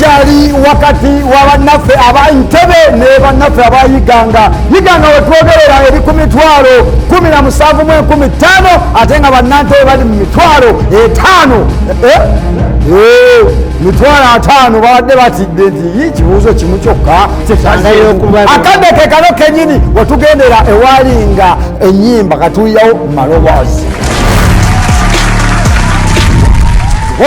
tukyali wakati wa bannaffe aba Ntebe ne bannaffe aba Iganga wetwogerera eri ku mitwalo 17,115 ate nga bannantebe bali mu mitwalo 5 mitwalo 5 babadde batidde nti kibuuzo kimu kyokka akadde ke kano kenyini wetugendera ewalinga ennyimba katuyiyawo maloboozi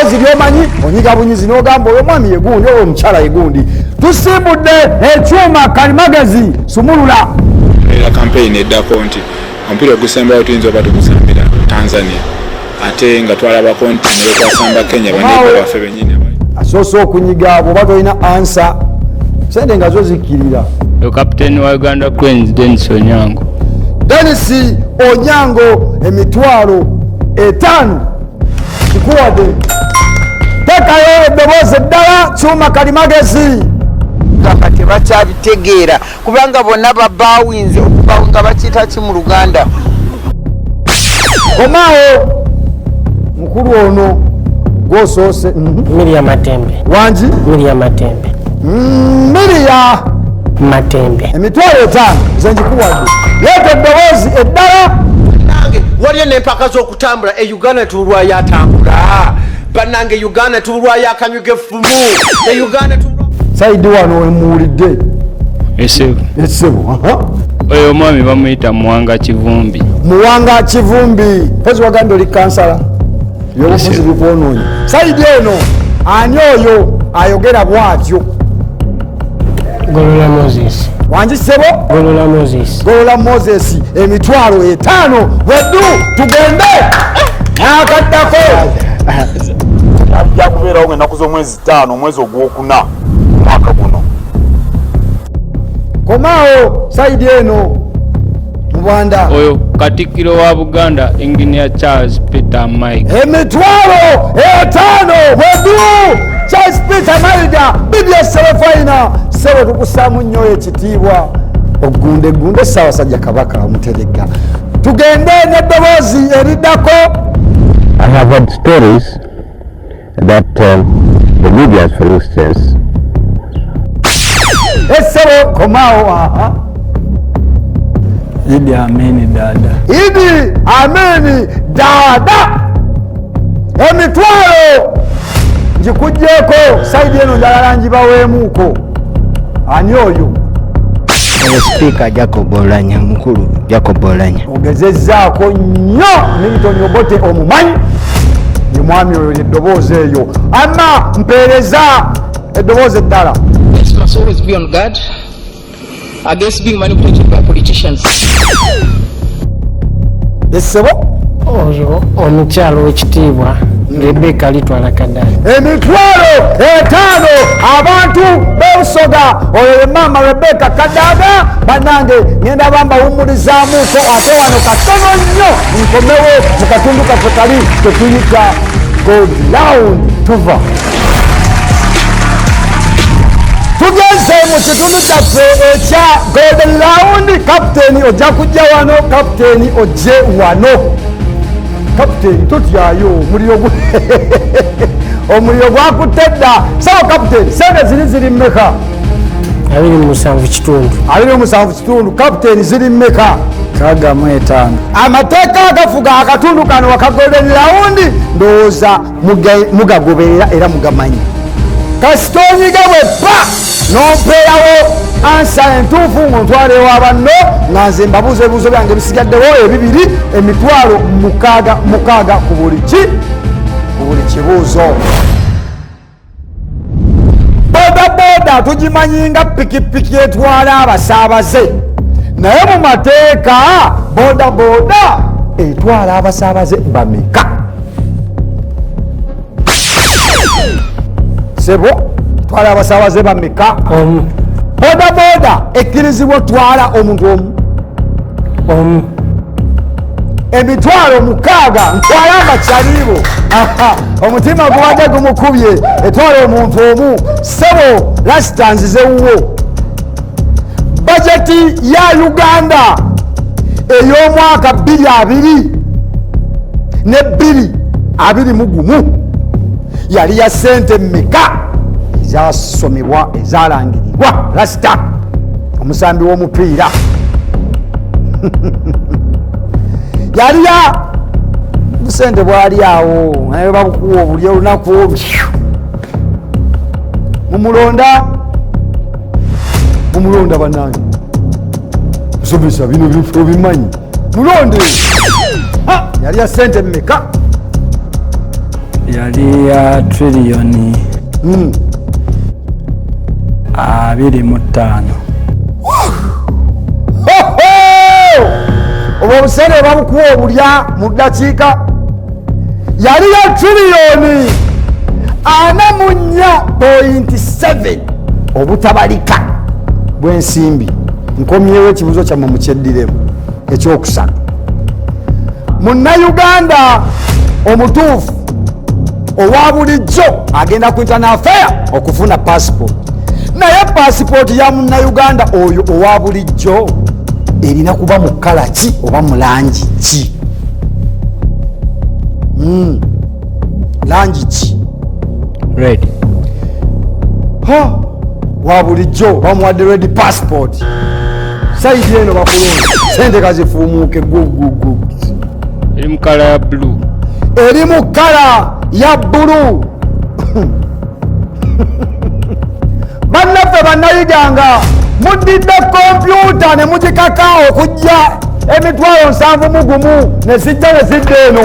ozi byomanyi onyiga bunyizi n'ogamba oyo mwami yegundi oyo omukyala yegundi tusimbudde ekyuma kalimagezi sumulula era kampeyini eddako nti omupiira ogusembayo tuyinza oba tugusambira Tanzania ate nga twalabako nti nebekwasamba Kenya baneka baffe bennyini asoose okunyiga abo oba tolina ansa sente nga zo zikkirira kapiteeni wa Uganda Cranes Dennis Onyango emitwalo 5 kikuwadde tekayo eddoboozi eddala kyuma kalimagezi nga tebakyabitegeera kubanga bonna babawinze okuba nga bakiyita ki mu Luganda omaawo mukulu ono gwosoose Miriam Matembe wangi Miriam Matembe Miriam Matembe emitwalo 5 nze njikuwadde leeta eddoboozi eddala nange waliyo n'empaka z'okutambula Uganda tulwa yatambula bannange Uganda tulwa yakanyuga effumu Uganda tulwa saidi wano emuwulidde essebo oyo omwami bamuyita Muwanga Kivumbi pozi waganda oli kansala yobufuzi bikwonoonyi saidi eno ani oyo ayogera bwatyo Golola Moses wangi sebo Golola Moses emitwalo 5 weddu tugende nakaddako ajja kubeerawo ennaku z'omwezi 5 omwezi ogwokuna omwaka guno komaawo saidi eno mubanda oyo Katikkiro wa Buganda Engineer Charles Peter Mike emitwalo 5 weddu Charles Peter Mike bibya selefaina sebo tukusaamu nnyo ekitiibwa ogunde Ssaabasajja Kabaka Muteregga tugende n'eddoboozi eriddako. I have heard stories that the Libyans, for instance, essebo komaawo Idi Amin Dada emitwalo njikugyeko saidi eno njagala njibaweemuuko ani oyo Speaker mukulu Jacob Olanya ogezezzaako nnyo Milton Obote omumanyi ye mwami oyo eddoboozi eyo ama mpeereza eddoboozi eddala. Police must always be on guard against being manipulated by politicians. Essebo oyo omukyalo w'ekitiibwa Rebecca Litwala Kadali emitwalo 5 abantu b'Obusoga oyo ye maama Rebecca Kadaga bannange ngenda bambawumulizaamuuko ate wano katono nnyo nkomewo mu katundu kaffe kali tetuyita gold round tuva tugeze mu kitundu kyaffe ekya golden round. Kapiteeni ojja kujja wano, kapiteeni ojje wano. Kapiteeni tutyayo omuliro gwakutte dda. Sawa kapiteeni, sente ziri mmeka? 27 kitundu. Kapiteeni ziri mmeka? 55. Amateeka agafuga akatundu kano waka golden round ndowooza mugagoberera era mugamanyi. Kasita onyiga bweppa n'ompeerawo ansa entuufu ng'ontwala ewa banno nga nze mbabuuza ebibuuzo byange bisigaddewo ebibiri emitwalo 6 ku buli kibuuzo. Boda tugimanyi nga pikipiki etwala abasaabaze naye mu mateeka boda etwala abasaabaze bameka? Sebo twala abasaabaze bameka? Boda ekkirizibwa twala omuntu omu. Emitwalo 6 ntwala abakyalibo omutima gubadde gumukubye etwala omuntu omu. Sebo lasita nzizewuwo bajeti ya Uganda ey'omwaka 2022 ne 2021 yali ya sente mmeka? ezasomebwa ezalangirirwa rasita omusambi w'omupiira yaliya busente bwali awo naye babukuwa obuli olunaku mumulonda bannange musomesa bino bifo bimanyi mulonde yali ya sente mmeka yali ya triliyoni 25 obwo obusente babukuwa obulya mu ddakiika yali ya triliyoni 44.7 obutabalika bw'ensimbi. Nkomyewo ekibuzo kyammwe mukyeddiremu ekyokusatu. Munnayuganda omutuufu owa bulijjo agenda ku internal affair okufuna passport, naye passport ya munnayuganda oyo owa bulijjo erina kuba mu kala ki oba mu langi ki? Langi ki? Red. Wa bulijjo bamuwadde red passport. Saidi eno bakulonda sente kazifuumuuke gugugu. Eri mu kala ya blue. Eri mu kala ya blue. Bannaffe bannayiganga muddidde kompyuta ne mugikaka okujja emitwalo 71 ne zijja ne zidda eno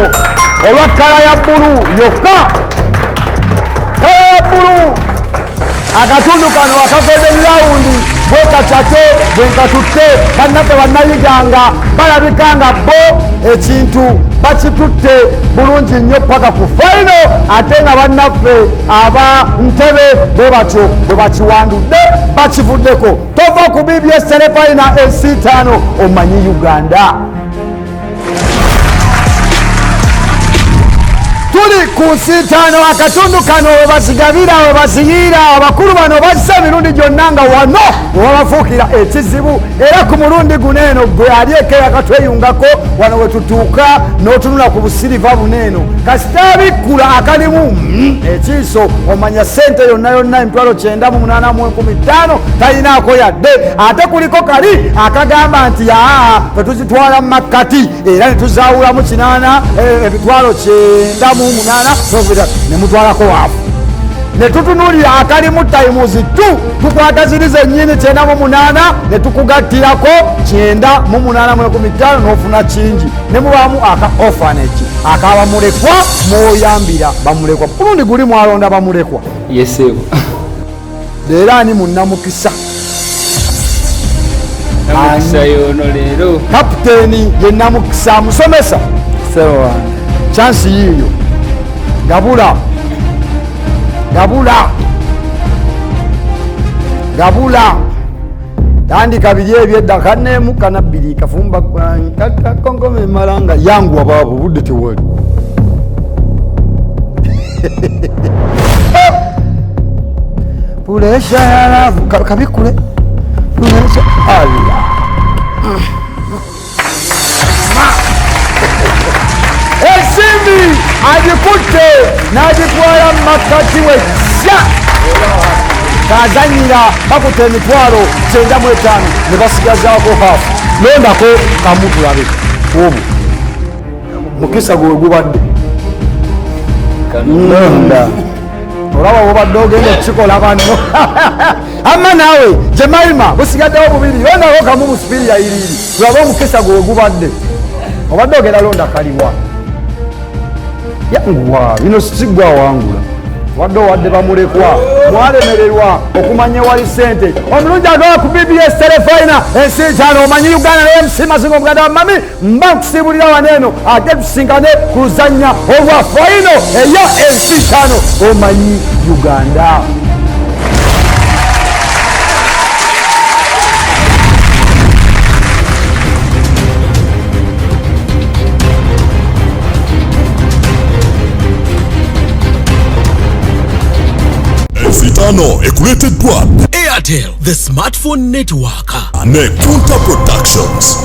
olwa kala ya blue yokka. Kala ya blue akatundu kano akakoze rawundi bwekakyate bwenkatutte bannaffe bannayiganga balabikanga bo ekintu bakitutte bulungi nnyo paka ku faino, ate nga bannaffe aba ntebe bwe batyo bwe bakiwandudde bakivuddeko. Tova ku BBS Telefaina AC5 omanyi Uganda. Tuli ku nsitano akatundu kano webazigabira webaziyiira abakulu bano bazisa emirundi gyonna nga wano webabafuukira ekizibu, era ku mulundi guno eno gwe ali ekeera katweyungako wano wetutuuka n'otunula ku busiriva buneeno kasitabikkula akalimu ekiiso omanya sente yonna yonna 98,150 talinaako yadde, ate kuliko kali akagamba nti tetuzitwala mu makkati era netuzaawulamu 8,900 nemutwalako waafu netutunulira akalimu times 2 tukwata ziri zennyini 98 netukugattirako 9,850 n'ofuna kingi nemubaamu aka orphanage akabamulekwa mwoyambira bamulekwa. Mulundi guli mwalonda bamulekwa Yeseewo. Leero ani munnamukisa? Namukisa yono leero. Kapiteeni ye namukisa musomesa Sewa. chansi yiyo gabula tandika biri ebyedda kanemu kanabiri kafumba kakongome malanga yangu ababo budde tewali pulesha yalavu kabikule pulesha Allah esimbi agikutte n'agitwala mu makkati wejja kazanyira bakuta emitwalo 95 ne basigazaako hafu. Londako kamu tulabe obwo mukisa gwe gubadde londa olaba obadde ogenda okukikola banno amma naawe Jemaima busigaddewo bubiri londako kamu mu sipiriya iriri tulabe omukisa gwe gubadde obadde ogenda londa kaliwa yanguwa bino sigwa wangula wadde wadde bamulekwa mwalemererwa okumanya wali sente omulungi agaba ku BBS Telefaina ensi5 omanyi Uganda naye musimazinga omuganda wamami mba nkusibulira waneeno ate tusinkane ku luzannya olwa faino eya ensi5 omanyi Uganda. Sitano ekuleteddwa Airtel, the smartphone network. ne Kunta Productions.